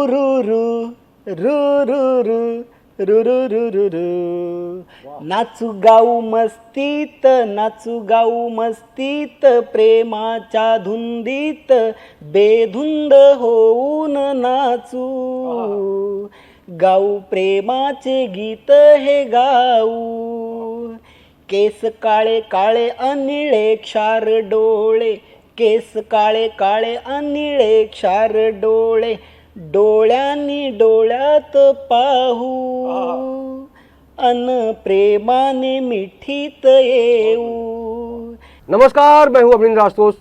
रू रू रू रू रू रू रू रू रू रू नाचू गाऊ मस्तीत प्रेमाच्या धुंदीत बेधुंद होऊन नाचू गाऊ प्रेमाचे गीत हे गाऊ केस काळे काळे अनिळे क्षार डोळे केस काळे काळे अनिळे क्षार डोळे डोळ्यांनी डोळ्यात पाहू अन प्रेमाने मिठीत येऊ। नमस्कार, मैं हूं अभिनंदन राजतोष।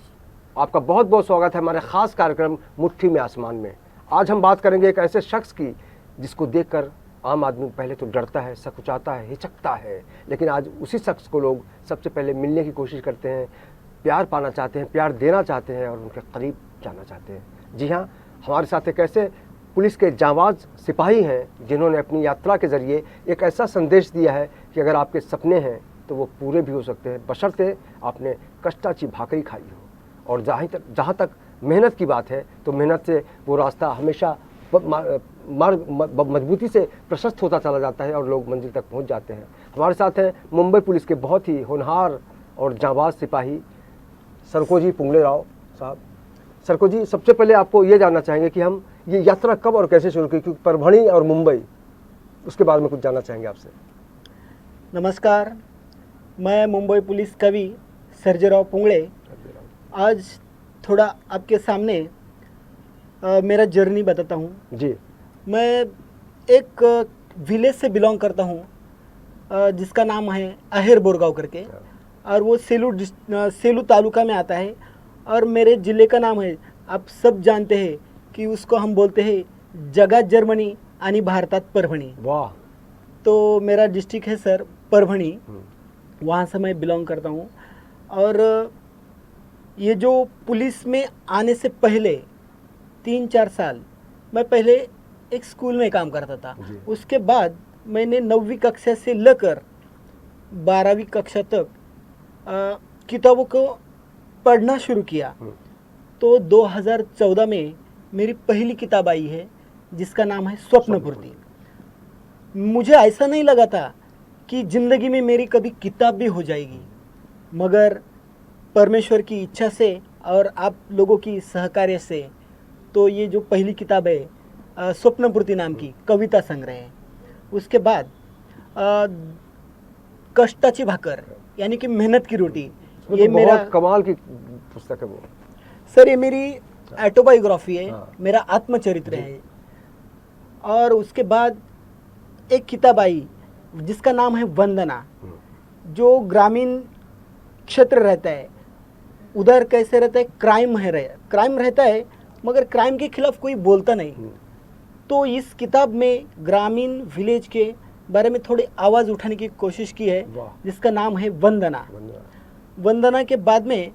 आपका बहुत बहुत स्वागत है हमारे खास कार्यक्रम मुट्ठी में आसमान में। आज हम बात करेंगे एक ऐसे शख्स की जिसको देखकर आम आदमी पहले तो डरता है, सकुचाता है, हिचकता है, लेकिन आज उसी शख्स को लोग सबसे पहले मिलने की कोशिश करते हैं, प्यार पाना चाहते हैं, प्यार देना चाहते हैं और उनके करीब जाना चाहते हैं। जी हाँ, हमारे साथ एक ऐसे पुलिस के जांबाज सिपाही हैं जिन्होंने अपनी यात्रा के ज़रिए एक ऐसा संदेश दिया है कि अगर आपके सपने हैं तो वो पूरे भी हो सकते हैं, बशर्ते आपने कष्टाची भाकरी खाई हो। और जहाँ तक मेहनत की बात है तो मेहनत से वो रास्ता हमेशा मजबूती से प्रशस्त होता चला जाता है और लोग मंजिल तक पहुंच जाते हैं। हमारे साथ हैं मुंबई पुलिस के बहुत ही होनहार और जांबाज सिपाही सरकोजी पुंगले राव साहब। सरकोजी, सबसे पहले आपको ये जानना चाहेंगे कि हम ये यात्रा कब और कैसे शुरू की, क्योंकि परभणी और मुंबई, उसके बारे में कुछ जानना चाहेंगे आपसे। नमस्कार, मैं मुंबई पुलिस कवि सर्जेराव पुंगले आज थोड़ा आपके सामने मेरा जर्नी बताता हूँ। जी, मैं एक विलेज से बिलोंग करता हूँ जिसका नाम है आहेर बोरगांव करके, और वो सेलू तालुका में आता है। और मेरे ज़िले का नाम है, आप सब जानते हैं कि उसको हम बोलते हैं जगात जर्मनी आणि भारतात परभणी। वाह! तो मेरा डिस्ट्रिक्ट है सर परभणी, वहाँ से मैं बिलोंग करता हूँ। और ये जो पुलिस में आने से पहले 3-4 साल मैं पहले एक स्कूल में काम करता था। उसके बाद मैंने 9वीं कक्षा से लेकर 12वीं कक्षा तक किताबों को पढ़ना शुरू किया। तो 2014 में मेरी पहली किताब आई है जिसका नाम है स्वप्नपूर्ति। मुझे ऐसा नहीं लगा था कि ज़िंदगी में मेरी कभी किताब भी हो जाएगी, मगर परमेश्वर की इच्छा से और आप लोगों की सहकार्य से तो ये जो पहली किताब है स्वप्नपूर्ति नाम की कविता संग्रह है। उसके बाद कष्टाची भाकर यानी कि मेहनत की रोटी, ये तो मेरा कमाल की पुस्तक है वो सर। ये मेरी ऑटोबायोग्राफी है, मेरा आत्मचरित्र है। और उसके बाद एक किताब आई जिसका नाम है वंदना, जो ग्रामीण क्षेत्र रहता है, उधर कैसे रहता है, क्राइम रहता है मगर क्राइम के खिलाफ कोई बोलता नहीं। तो इस किताब में ग्रामीण विलेज के बारे में थोड़ी आवाज़ उठाने की कोशिश की है जिसका नाम है वंदना। वंदना के बाद में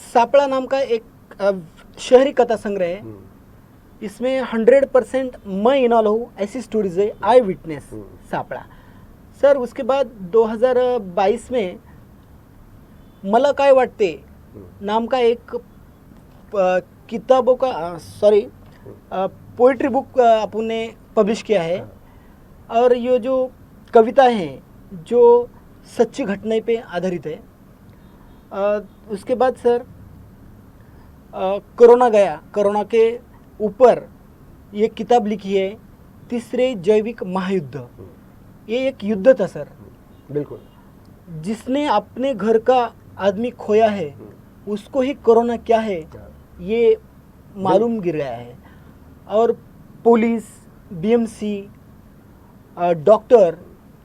सापड़ा नाम का एक शहरी कथा संग्रह है। इसमें 100% मैं इन्वॉल्व हूँ, ऐसी स्टोरीज है, आई विटनेस सापड़ा सर। उसके बाद 2022 में मला काय वाटते नाम का एक किताबों का पोइट्री बुक अपन ने पब्लिश किया है। और ये जो कविता हैं जो सच्ची घटना पे आधारित है। उसके बाद सर कोरोना गया, कोरोना के ऊपर ये किताब लिखी है तीसरे जैविक महायुद्ध। ये एक युद्ध था सर, बिल्कुल, जिसने अपने घर का आदमी खोया है उसको ही कोरोना क्या है ये मालूम गिर गया है। और पुलिस, बीएमसी, डॉक्टर,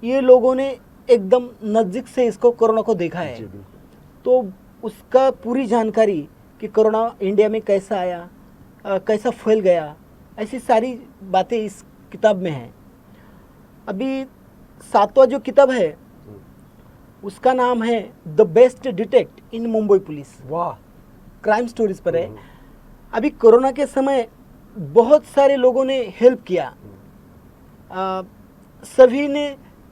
ये लोगों ने एकदम नज़दीक से इसको कोरोना को देखा है। तो उसका पूरी जानकारी कि कोरोना इंडिया में कैसा आया, कैसा फैल गया, ऐसी सारी बातें इस किताब में हैं। अभी 7वां जो किताब है उसका नाम है the best detect in Mumbai police. वाह! क्राइम स्टोरीज पर है। अभी कोरोना के समय बहुत सारे लोगों ने हेल्प किया, सभी ने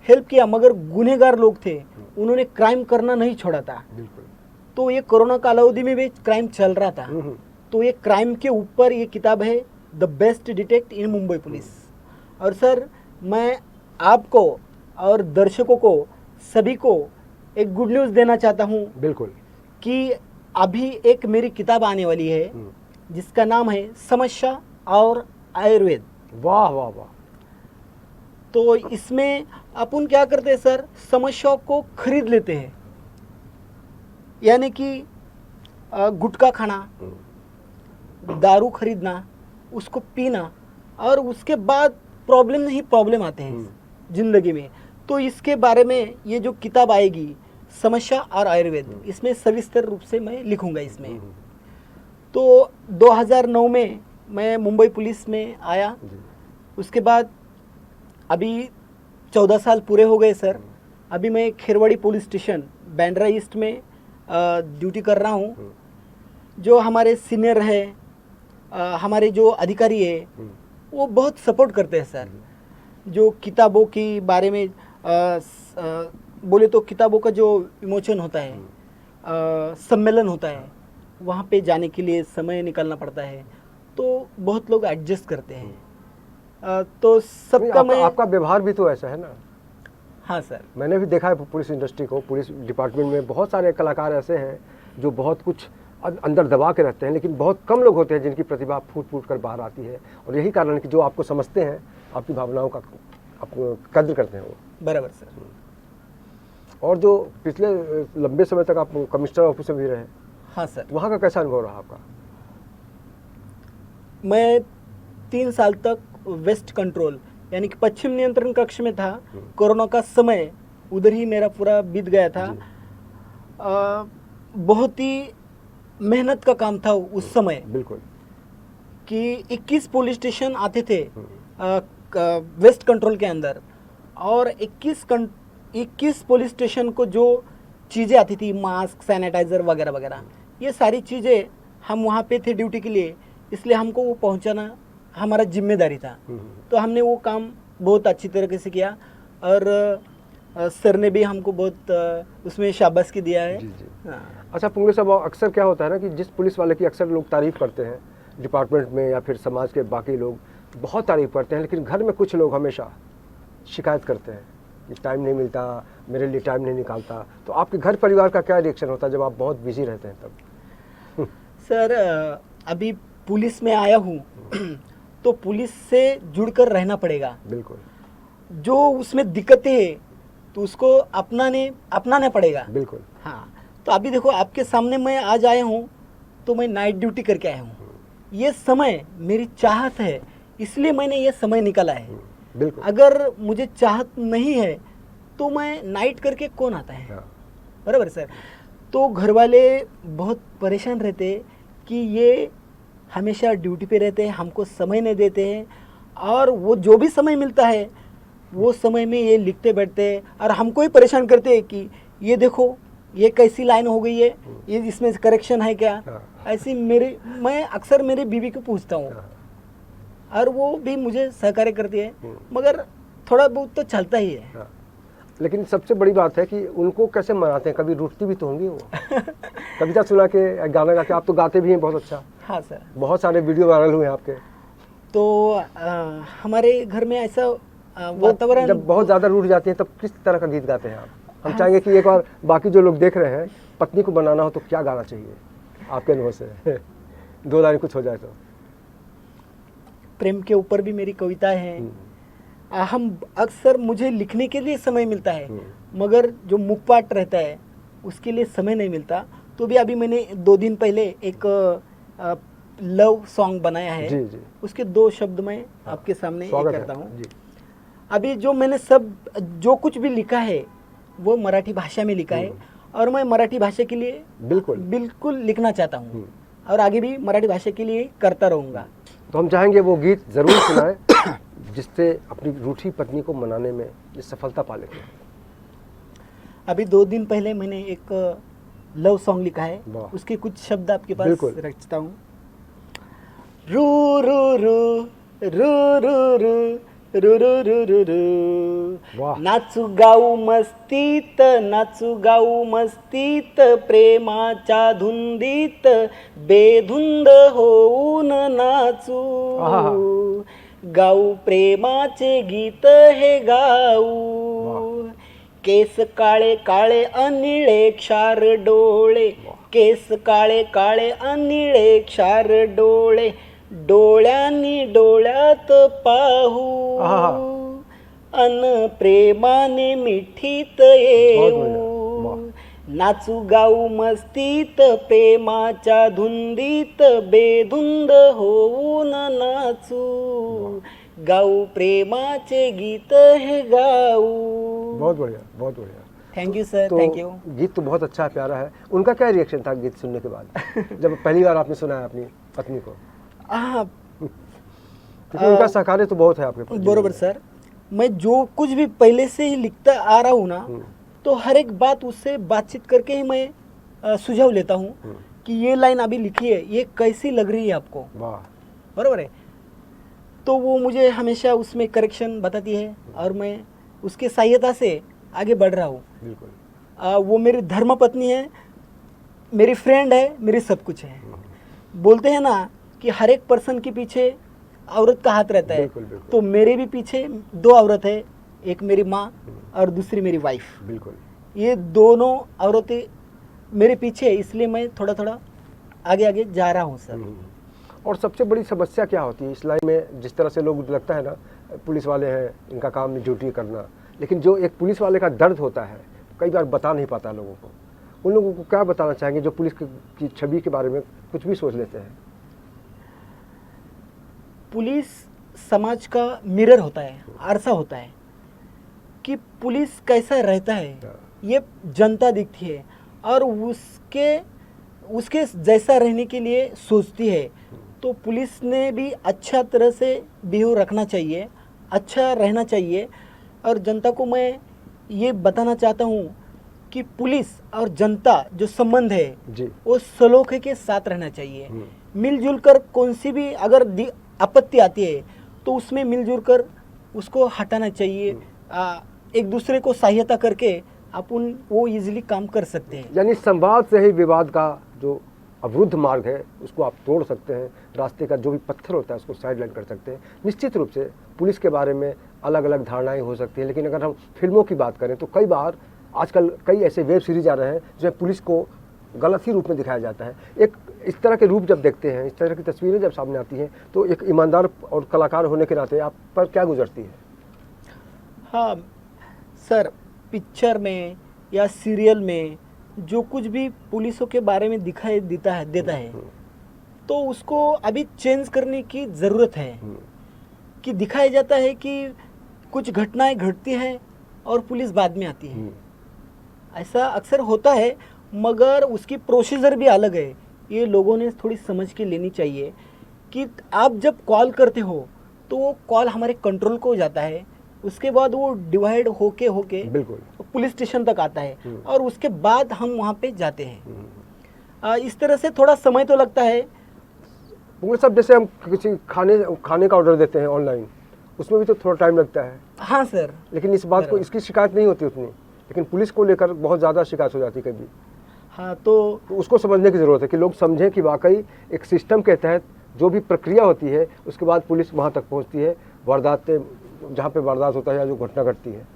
हेल्प किया, मगर गुनहगार लोग थे, उन्होंने क्राइम करना नहीं छोड़ा था। तो ये कोरोना कालावधि में भी क्राइम चल रहा था। तो ये क्राइम के ऊपर ये किताब है, the best detect in Mumbai police. और सर मैं आपको और दर्शकों को सभी को एक गुड न्यूज़ देना चाहता हूँ बिल्कुल। कि अभी एक मेरी किताब आने वाली है जिसका नाम है समस्या और आयुर्वेद। वाह वाह वाह। तो इसमें अपन क्या करते हैं सर, समस्याओं को खरीद लेते हैं, यानी कि गुटखा खाना, दारू खरीदना, उसको पीना, और उसके बाद प्रॉब्लम ही प्रॉब्लम आते हैं जिंदगी में। तो इसके बारे में ये जो किताब आएगी समस्या और आयुर्वेद, इसमें सविस्तर रूप से मैं लिखूंगा इसमें। तो 2009 में मैं मुंबई पुलिस में आया, उसके बाद अभी 14 साल पूरे हो गए सर। अभी मैं Kherwadi police station Bandra east में ड्यूटी कर रहा हूँ। जो हमारे सीनियर है, हमारे जो अधिकारी है, वो बहुत सपोर्ट करते हैं सर। जो किताबों की बारे में बोले तो किताबों का जो विमोचन होता है, सम्मेलन होता है, वहाँ पे जाने के लिए समय निकालना पड़ता है, तो बहुत लोग एडजस्ट करते हैं। तो सबका मैं आपका व्यवहार भी तो ऐसा है ना। हाँ सर, मैंने भी देखा है पुलिस इंडस्ट्री को, पुलिस डिपार्टमेंट में बहुत सारे कलाकार ऐसे हैं जो बहुत कुछ अंदर दबा के रहते हैं, लेकिन बहुत कम लोग होते हैं जिनकी प्रतिभा फूट फूट कर बाहर आती है। और यही कारण है कि जो आपको समझते हैं, आपकी भावनाओं का कद्र करते हैं वो। बराबर सर। और जो पिछले लंबे समय तक आप कमिश्नर ऑफिस में भी रहे। हाँ सर। वहाँ का कैसा अनुभव रहा आपका? मैं 3 साल तक वेस्ट कंट्रोल यानी कि पश्चिम नियंत्रण कक्ष में था। कोरोना का समय उधर ही मेरा पूरा बीत गया था। बहुत ही मेहनत का काम था उस समय। बिल्कुल। कि 21 पुलिस स्टेशन आते थे वेस्ट कंट्रोल के अंदर, और 21 पुलिस स्टेशन को जो चीज़ें आती थी, मास्क, सैनिटाइज़र वगैरह वगैरह, ये सारी चीज़ें हम वहाँ पे थे ड्यूटी के लिए, इसलिए हमको वो पहुँचाना हमारा जिम्मेदारी था। तो हमने वो काम बहुत अच्छी तरीके से किया, और सर ने भी हमको बहुत उसमें शाबाशी दिया है। जी जी। हाँ। अच्छा पुंगले साहब, अक्सर क्या होता है ना कि जिस पुलिस वाले की अक्सर लोग तारीफ़ करते हैं डिपार्टमेंट में या फिर समाज के बाकी लोग बहुत तारीफ़ करते हैं, लेकिन घर में कुछ लोग हमेशा शिकायत करते हैं कि टाइम नहीं मिलता, मेरे लिए टाइम नहीं निकालता। तो आपके घर परिवार का क्या रिएक्शन होता है जब आप बहुत बिजी रहते हैं तब? सर अभी पुलिस में आया हूँ तो पुलिस से जुड़कर रहना पड़ेगा। बिल्कुल। जो उसमें दिक्कतें हैं तो उसको अपनाना पड़ेगा। बिल्कुल। हाँ, तो अभी देखो आपके सामने मैं आज आया हूँ, तो मैं नाइट ड्यूटी करके आया हूँ। ये समय मेरी चाहत है, इसलिए मैंने ये समय निकाला है। बिल्कुल। अगर मुझे चाहत नहीं है तो मैं नाइट करके कौन आता है? हाँ। बराबर सर। तो घर वाले बहुत परेशान रहते कि ये हमेशा ड्यूटी पे रहते हैं, हमको समय नहीं देते हैं, और वो जो भी समय मिलता है वो समय में ये लिखते बैठते हैं और हमको ही परेशान करते हैं कि ये देखो ये कैसी लाइन हो गई है, ये इसमें करेक्शन है क्या? ऐसी मैं अक्सर मेरी बीवी को पूछता हूँ और वो भी मुझे सहकार्य करती है, मगर थोड़ा बहुत तो चलता ही है। लेकिन सबसे बड़ी बात है कि उनको कैसे मनाते हैं? कभी रूठती भी तो होंगी वो। कविता सुना के, गाना गा के, आप तो गाते भी हैं बहुत अच्छा। हाँ सर। बहुत सारे वीडियो वायरल हुए आपके। तो हमारे घर में ऐसा वातावरण, जब बहुत ज़्यादा रूठ जाती हैं तब किस तरह का गीत गाते हैं आप? हम चाहेंगे कि एक बार बाकी जो लोग देख रहे हैं, पत्नी को बनाना हो तो क्या गाना चाहिए आपके अनुभव से? 2 लाइन कुछ हो जाए तो। प्रेम के ऊपर भी मेरी कविताएं हैं। हम अक्सर, मुझे लिखने के लिए समय मिलता है, मगर जो मुखपाट रहता है उसके लिए समय नहीं मिलता। तो भी अभी मैंने 2 दिन पहले एक लव सॉन्ग बनाया है। जी जी। उसके 2 शब्द मैं आपके सामने करता हूँ। अभी जो मैंने जो कुछ भी लिखा है वो मराठी भाषा में लिखा है, और मैं मराठी भाषा के लिए बिल्कुल लिखना चाहता हूँ, और आगे भी मराठी भाषा के लिए करता रहूँगा। तो हम चाहेंगे वो गीत ज़रूर सुनाएं जिससे अपनी रूठी पत्नी को मनाने में ये सफलता पा लेते हैं। अभी 2 दिन पहले मैंने एक लव सॉन्ग लिखा है, उसके कुछ शब्द आपके पास रखता हूँ। रू रू रू रू रू रू रु रु रु रु रु वाह. नाचू गाऊ मस्तीत, नाचू गाऊ मस्तीत, प्रेमाच्या धुंदीत बेधुंद होऊन नाचू. आहा. गाऊ प्रेमाचे गीत हे गाऊ. वाह. केस काळे काळे अनिळे क्षार डोळे, केस काळे काळे अनिळे क्षार डोळे, डोळ्यांनी डोळ्यात पाहू आहा. अन प्रेमाने मिठीत बहुत येऊ. बढ़िया. वाह. नाचू गाऊ मस्तीत, प्रेमाच्या धुंदीत बेधुंद होऊन नाचू. गाऊ प्रेमाचे गीत हे गाऊ. बहुत बढ़िया, बहुत बढ़िया. थैंक यू सर, तो थैंक यू. गीत तो बहुत अच्छा प्यारा है. उनका क्या रिएक्शन था गीत सुनने के बाद, जब पहली बार आपने सुना है अपनी पत्नी को? हाँ क्योंकि उनका सहकार्य तो बहुत है आपके पास. बरोबर सर. मैं जो कुछ भी पहले से ही लिखता आ रहा हूँ ना, तो हर एक बात उससे बातचीत करके ही मैं सुझाव लेता हूँ कि ये लाइन अभी लिखी है, ये कैसी लग रही है आपको. वाह. बरोबर है. तो वो मुझे हमेशा उसमें करेक्शन बताती है और मैं उसकी सहायता से आगे बढ़ रहा हूँ. बिल्कुल. वो मेरी धर्मपत्नी है, मेरी फ्रेंड है, मेरी सब कुछ है. बोलते हैं ना कि हर एक पर्सन के पीछे औरत का हाथ रहता है. बिल्कुल, बिल्कुल. तो मेरे भी पीछे दो औरत है, एक मेरी माँ और दूसरी मेरी वाइफ. बिल्कुल. ये दोनों औरतें मेरे पीछे है, इसलिए मैं थोड़ा थोड़ा आगे आगे जा रहा हूँ सर. और सबसे बड़ी समस्या क्या होती है इस लाइन में? जिस तरह से लोग लगता है ना, पुलिस वाले हैं, इनका काम ड्यूटी करना, लेकिन जो एक पुलिस वाले का दर्द होता है कई बार बता नहीं पाता लोगों को. उन लोगों को क्या बताना चाहेंगे जो पुलिस की छवि के बारे में कुछ भी सोच लेते हैं? पुलिस समाज का मिरर होता है, आरसा होता है कि पुलिस कैसा रहता है, ये जनता दिखती है और उसके जैसा रहने के लिए सोचती है. तो पुलिस ने भी अच्छा तरह से बिहेव रखना चाहिए, अच्छा रहना चाहिए. और जनता को मैं ये बताना चाहता हूँ कि पुलिस और जनता जो संबंध है जी. वो सलोखे के साथ रहना चाहिए. मिलजुल कर कौन सी भी अगर आपत्ति आती है तो उसमें मिलजुल कर उसको हटाना चाहिए. एक दूसरे को सहायता करके अपन वो इजीली काम कर सकते हैं. यानी संवाद से ही विवाद का जो अवरुद्ध मार्ग है उसको आप तोड़ सकते हैं. रास्ते का जो भी पत्थर होता है उसको साइड लाइन कर सकते हैं. निश्चित रूप से पुलिस के बारे में अलग अलग धारणाएं हो सकती हैं, लेकिन अगर हम फिल्मों की बात करें तो कई बार आजकल कई ऐसे वेब सीरीज आ रहे हैं जिसमें पुलिस को गलत ही रूप में दिखाया जाता है. एक इस तरह के रूप जब देखते हैं, इस तरह की तस्वीरें जब सामने आती हैं, तो एक ईमानदार और कलाकार होने के नाते आप पर क्या गुजरती है? हाँ सर, पिक्चर में या सीरियल में जो कुछ भी पुलिसों के बारे में दिखाई देता है तो उसको अभी चेंज करने की ज़रूरत है. कि दिखाया जाता है कि कुछ घटनाएं घटती हैं और पुलिस बाद में आती है. ऐसा अक्सर होता है, मगर उसकी प्रोसीजर भी अलग है. ये लोगों ने थोड़ी समझ के लेनी चाहिए कि आप जब कॉल करते हो तो वो कॉल हमारे कंट्रोल को जाता है, उसके बाद वो डिवाइड होके बिल्कुल पुलिस स्टेशन तक आता है और उसके बाद हम वहाँ पे जाते हैं. इस तरह से थोड़ा समय तो लगता है. वो सब जैसे हम किसी खाने का ऑर्डर देते हैं ऑनलाइन, उसमें भी तो थोड़ा टाइम लगता है. हाँ सर. लेकिन इस बात को, इसकी शिकायत नहीं होती उतनी, लेकिन पुलिस को लेकर बहुत ज़्यादा शिकायत हो जाती है कभी. हाँ, तो उसको समझने की ज़रूरत है कि लोग समझें कि वाकई एक सिस्टम के तहत जो भी प्रक्रिया होती है उसके बाद पुलिस वहाँ तक पहुँचती है, वारदातें जहाँ पे वारदात होता है या जो घटना घटती है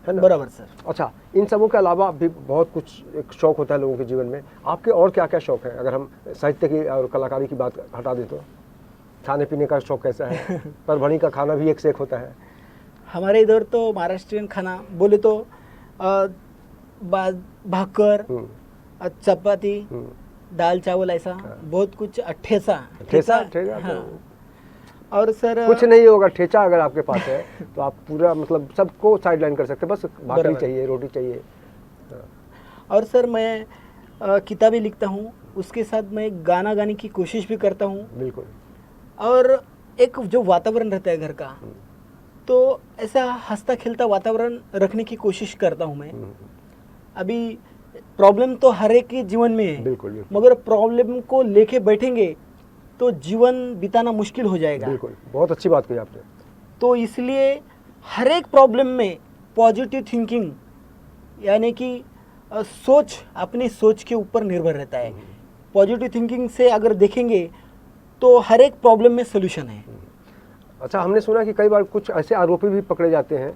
ना. बराबर सर. अच्छा, इन सबों के अलावा भी बहुत कुछ एक शौक होता है लोगों के जीवन में. आपके और क्या क्या शौक है? अगर हम साहित्य की और कलाकारी की बात हटा दें तो खाने पीने का शौक कैसा है? परभणी का खाना भी एक से एक होता है. हमारे इधर तो महाराष्ट्रियन खाना बोले तो भाकर, चपाती, दाल चावल, ऐसा बहुत कुछ. ठेसा. हाँ. और सर कुछ नहीं होगा, ठेचा अगर आपके पास है तो आप पूरा मतलब सबको साइड लाइन कर सकते हैं. बस भाकरी चाहिए, रोटी चाहिए. और सर मैं किताबें लिखता हूँ, उसके साथ मैं गाना गाने की कोशिश भी करता हूँ. बिल्कुल. और एक जो वातावरण रहता है घर का, तो ऐसा हंसता खेलता वातावरण रखने की कोशिश करता हूँ मैं. अभी प्रॉब्लम तो हर एक के जीवन में है. बिल्कुल. मगर प्रॉब्लम को लेके बैठेंगे तो जीवन बिताना मुश्किल हो जाएगा. बिल्कुल, बहुत अच्छी बात कही आपने. तो इसलिए हर एक प्रॉब्लम में पॉजिटिव थिंकिंग यानी कि सोच, अपनी सोच के ऊपर निर्भर रहता है। पॉजिटिव थिंकिंग से अगर देखेंगे तो हर एक प्रॉब्लम में सोल्यूशन है। अच्छा, हमने सुना कि कई बार कुछ ऐसे आरोपी भी पकड़े जाते हैं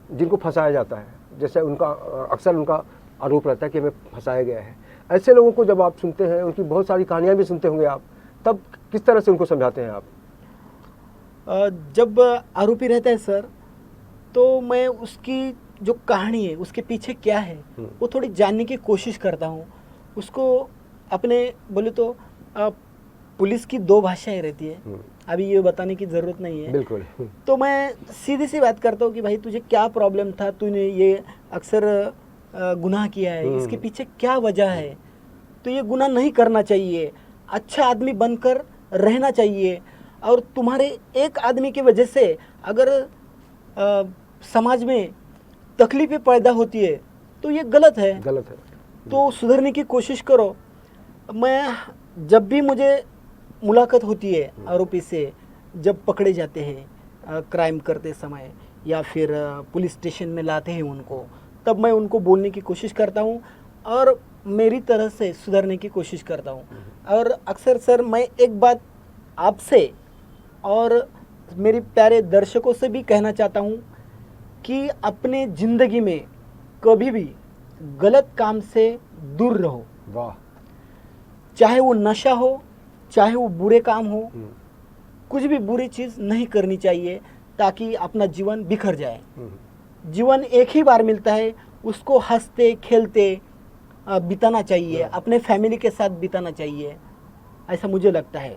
जिनको फंसाया जाता है, जैसे अक्सर उनका आरोप रहता है कि हमें फंसाया गया है। ऐसे लोगों को जब आप सुनते हैं, उनकी बहुत सारी कहानियां भी सुनते होंगे आप, तब किस तरह से उनको समझाते हैं आप? जब आरोपी रहता है सर, तो मैं उसकी जो कहानी है उसके पीछे क्या है वो थोड़ी जानने की कोशिश करता हूँ। उसको अपने बोले तो पुलिस की दो भाषाएं रहती है, अभी ये बताने की ज़रूरत नहीं है। बिल्कुल। तो मैं सीधी सी बात करता हूँ कि भाई तुझे क्या प्रॉब्लम था, तूने ये अक्सर गुनाह किया है, इसके पीछे क्या वजह है, तो ये गुनाह नहीं करना चाहिए, अच्छा आदमी बनकर रहना चाहिए। और तुम्हारे एक आदमी की वजह से अगर समाज में तकलीफें पैदा होती है तो ये गलत है, तो सुधरने की कोशिश करो। मैं जब भी मुझे मुलाकात होती है आरोपी से, जब पकड़े जाते हैं क्राइम करते समय या फिर पुलिस स्टेशन में लाते हैं उनको, तब मैं उनको बोलने की कोशिश करता हूँ और मेरी तरह से सुधरने की कोशिश करता हूँ। और अक्सर सर मैं एक बात आपसे और मेरे प्यारे दर्शकों से भी कहना चाहता हूँ कि अपने ज़िंदगी में कभी भी गलत काम से दूर रहो। वाह। चाहे वो नशा हो, चाहे वो बुरे काम हो, कुछ भी बुरी चीज़ नहीं करनी चाहिए ताकि अपना जीवन बिखर जाए। जीवन एक ही बार मिलता है, उसको हंसते खेलते बिताना चाहिए, अपने फैमिली के साथ बिताना चाहिए, ऐसा मुझे लगता है।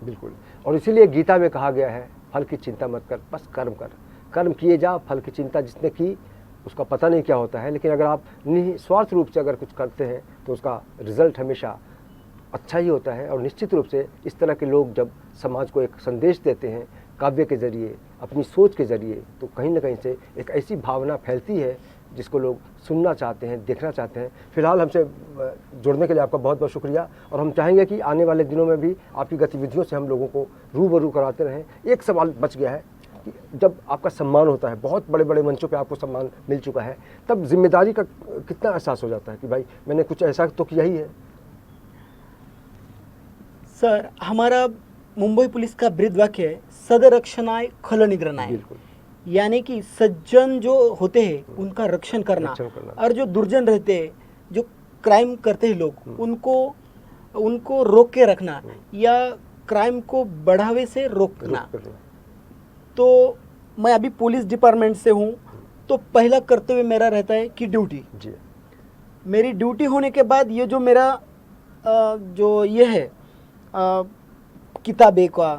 बिल्कुल। और इसीलिए गीता में कहा गया है, फल की चिंता मत कर, बस कर्म कर। कर्म किए जा, फल की चिंता जिसने की उसका पता नहीं क्या होता है, लेकिन अगर आप निस्वार्थ रूप से अगर कुछ करते हैं तो उसका रिजल्ट हमेशा अच्छा ही होता है। और निश्चित रूप से इस तरह के लोग जब समाज को एक संदेश देते हैं काव्य के ज़रिए, अपनी सोच के ज़रिए, तो कहीं ना कहीं से एक ऐसी भावना फैलती है जिसको लोग सुनना चाहते हैं, देखना चाहते हैं। फिलहाल हमसे जुड़ने के लिए आपका बहुत बहुत शुक्रिया, और हम चाहेंगे कि आने वाले दिनों में भी आपकी गतिविधियों से हम लोगों को रूबरू कराते रहें। एक सवाल बच गया है कि जब आपका सम्मान होता है, बहुत बड़े बड़े मंचों पे आपको सम्मान मिल चुका है, तब जिम्मेदारी का कितना एहसास हो जाता है कि भाई मैंने कुछ ऐसा तो किया ही है? सर, हमारा मुंबई पुलिस का ब्रीद वाक्य है, सदरक्षणाय खलनिग्रहणाय, यानी कि सज्जन जो होते हैं उनका रक्षण करना, और जो दुर्जन रहते हैं, जो क्राइम करते हैं लोग, उनको रोक के रखना या क्राइम को बढ़ावे से रोकना। तो मैं अभी पुलिस डिपार्टमेंट से हूँ, तो पहला कर्तव्य मेरा रहता है कि ड्यूटी। मेरी ड्यूटी होने के बाद ये जो मेरा जो ये है किताबें का,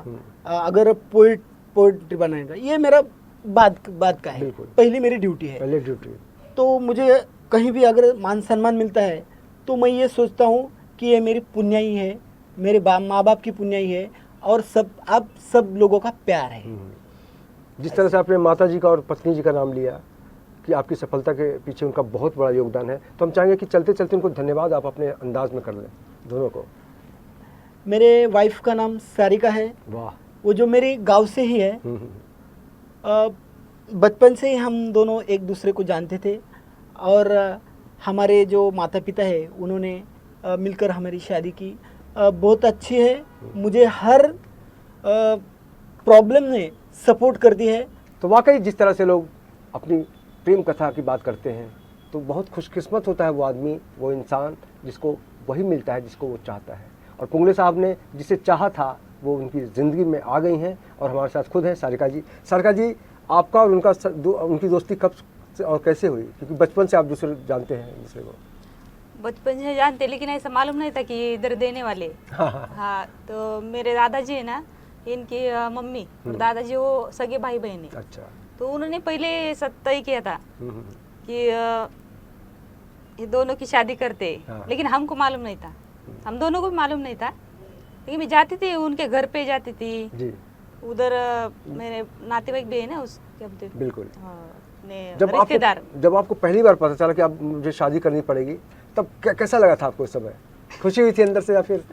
अगर पोइट्री बनाएगा, ये मेरा बाद का है, पहली मेरी ड्यूटी है। पहले ड्यूटी। तो मुझे कहीं भी अगर मान सम्मान मिलता है तो मैं ये सोचता हूँ कि ये मेरी पुण्याई है, मेरे माँ बाप की पुण्याई है, और आप सब लोगों का प्यार है। जिस तरह से आपने माता जी का और पत्नी जी का नाम लिया कि आपकी सफलता के पीछे उनका बहुत बड़ा योगदान है, तो हम चाहेंगे कि चलते चलते उनको धन्यवाद आप अपने अंदाज में कर लें, दोनों को। मेरे वाइफ का नाम सारिका है। वाह। वो जो मेरे गांव से ही है। बचपन से ही हम दोनों एक दूसरे को जानते थे, और हमारे जो माता पिता है उन्होंने मिलकर हमारी शादी की। बहुत अच्छी है, मुझे हर प्रॉब्लम में सपोर्ट करती है। तो वाकई जिस तरह से लोग अपनी प्रेम कथा की बात करते हैं, तो बहुत खुशकिस्मत होता है वो आदमी, वो इंसान जिसको वही मिलता है जिसको वो चाहता है। और पुंगले साहब ने जिसे चाहा था वो उनकी ज़िंदगी में आ गई हैं, और हमारे साथ खुद हैं सारिका जी। सारिका जी, आपका और उनकी दोस्ती कब से और कैसे हुई? क्योंकि बचपन से आप दूसरे जानते हैं दूसरे को। बचपन से जानते, लेकिन ऐसा मालूम नहीं था कि ये इधर देने वाले। हाँ, तो मेरे दादाजी है ना, इनकी मम्मी और दादाजी वो सगे भाई बहन है। अच्छा। तो उन्होंने पहले तय किया था कि ये दोनों की शादी करते। हाँ। लेकिन हमको मालूम नहीं था, हम दोनों को भी मालूम नहीं था। लेकिन मैं जाती थी उनके घर पे, जाती थी जी। उधर मेरे नातेवाईक भी है ना, उसके बिल्कुल रिश्तेदार। जब आपको पहली बार पता चला कि अब मुझे शादी करनी पड़ेगी, तब कैसा लगा था आपको उस समय? खुशी हुई थी अंदर से, या फिर?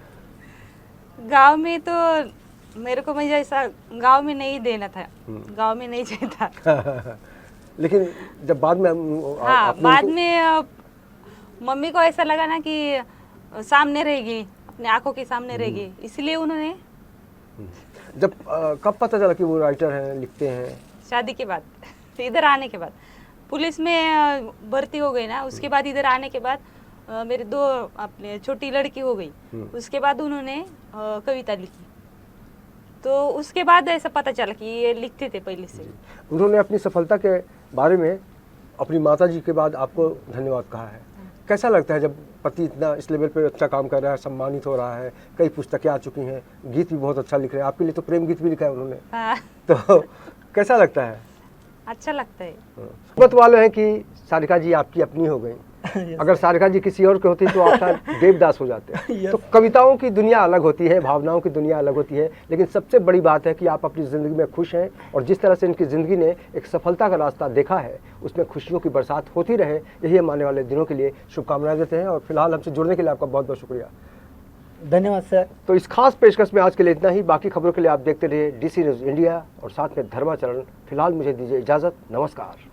गांव में तो मेरे को मुझे ऐसा गांव में नहीं देना था, गांव में नहीं चाहिए था। लेकिन जब बाद में हाँ, आपने बाद उनको- में मम्मी को ऐसा लगा ना कि सामने रहेगी, अपने आंखों के सामने रहेगी, इसलिए उन्होंने जब कब पता चला कि वो राइटर हैं, लिखते हैं? शादी के बाद, इधर आने के बाद, पुलिस में भर्ती हो गई ना, उसके बाद इधर आने के बाद मेरे 2 अपने छोटी लड़की हो गई, उसके बाद उन्होंने कविता लिखी, तो उसके बाद ऐसा पता चला कि ये लिखते थे पहले से। उन्होंने अपनी सफलता के बारे में अपनी माताजी के बाद आपको धन्यवाद कहा है। कैसा लगता है जब पति इतना इस लेवल पे अच्छा काम कर रहा है, सम्मानित हो रहा है, कई पुस्तकें आ चुकी हैं, गीत भी बहुत अच्छा लिख रहे हैं, आपके लिए तो प्रेम गीत भी लिखा है उन्होंने, हाँ, तो कैसा लगता है? अच्छा लगता है। मत वाले हैं कि सारिका जी आपकी अपनी हो गई। अगर सारिका जी किसी और के होती तो आप शायद देवदास हो जाते। Yes. तो कविताओं की दुनिया अलग होती है, भावनाओं की दुनिया अलग होती है, लेकिन सबसे बड़ी बात है कि आप अपनी ज़िंदगी में खुश हैं, और जिस तरह से इनकी ज़िंदगी ने एक सफलता का रास्ता देखा है उसमें खुशियों की बरसात होती रहे, यही हम आने वाले दिनों के लिए शुभकामनाएं देते हैं। और फिलहाल हमसे जुड़ने के लिए आपका बहुत बहुत शुक्रिया। धन्यवाद सर। तो इस खास पेशकश में आज के लिए इतना ही। बाकी खबरों के लिए आप देखते रहिए DC न्यूज़ इंडिया और साथ में धर्माचरण। फिलहाल मुझे दीजिए इजाज़त, नमस्कार।